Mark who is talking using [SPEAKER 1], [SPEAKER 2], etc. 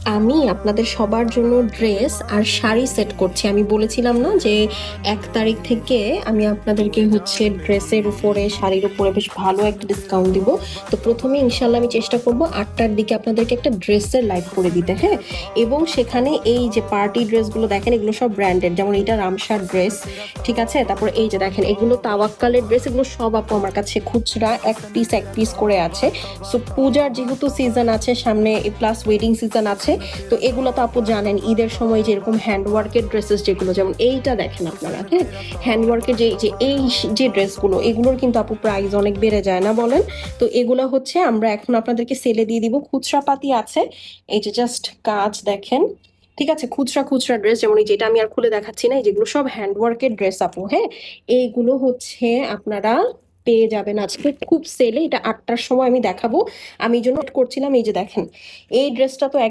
[SPEAKER 1] আমি আপনাদের সবার জন্য ড্রেস আর শাড়ি সেট করছি। আমি বলেছিলাম না যে 1 তারিখ থেকে আমি আপনাদেরকে হচ্ছে ড্রেসের উপরে শাড়ির উপরে বেশ ভালো একটা ডিসকাউন্ট দিব। তো প্রথমে ইনশাল্লাহ আমি চেষ্টা করব 8টার দিকে আপনাদেরকে একটা ড্রেসের লাইভ করে দিতে, হ্যাঁ। এবং সেখানে এই যে পার্টি ড্রেসগুলো দেখেন, এগুলো সব ব্র্যান্ডেড, যেমন এটা রামসার ড্রেস, ঠিক আছে। তারপর এই যে দেখেন, এগুলো তাওয়াক্কালের ড্রেস, এগুলো সব আপু আমার কাছে খুচরা এক পিস করে আছে। সো পূজার যেহেতু সিজন আছে সামনে, প্লাস ওয়েডিং সিজন আছে, তো এগুলো তো আপু জানেন ঈদের সময় যেরকম হ্যান্ডওয়ার্কের ড্রেসেস যেগুলো, যেমন এইটা দেখেন আপনারা, হ্যাঁ। হ্যান্ডওয়ার্কের যে ড্রেসগুলো, এগুলোর কিন্তু আপু প্রাইস অনেক বেড়ে যায় না, বলেন। তো এগুলো হচ্ছে আমরা এখন আপনাদেরকে সেলে দিয়ে দিব, খুচরা পাতি আছে। এই যে জাস্ট কাজ দেখেন, ঠিক আছে। খুচরা খুচরা ড্রেস, যেমন এই যেটা আমি আর খুলে দেখাচ্ছি না, এই যেগুলো সব হ্যান্ডওয়ার্কের ড্রেস আপু, হ্যাঁ। এইগুলো হচ্ছে আপনারা পেয়ে যাবেন আজকে খুব সেলে। এটা 8টার সময় আমি দেখাবো, আমি এই জন্য করছিলাম। এই যে দেখেন, এই ড্রেসটা তো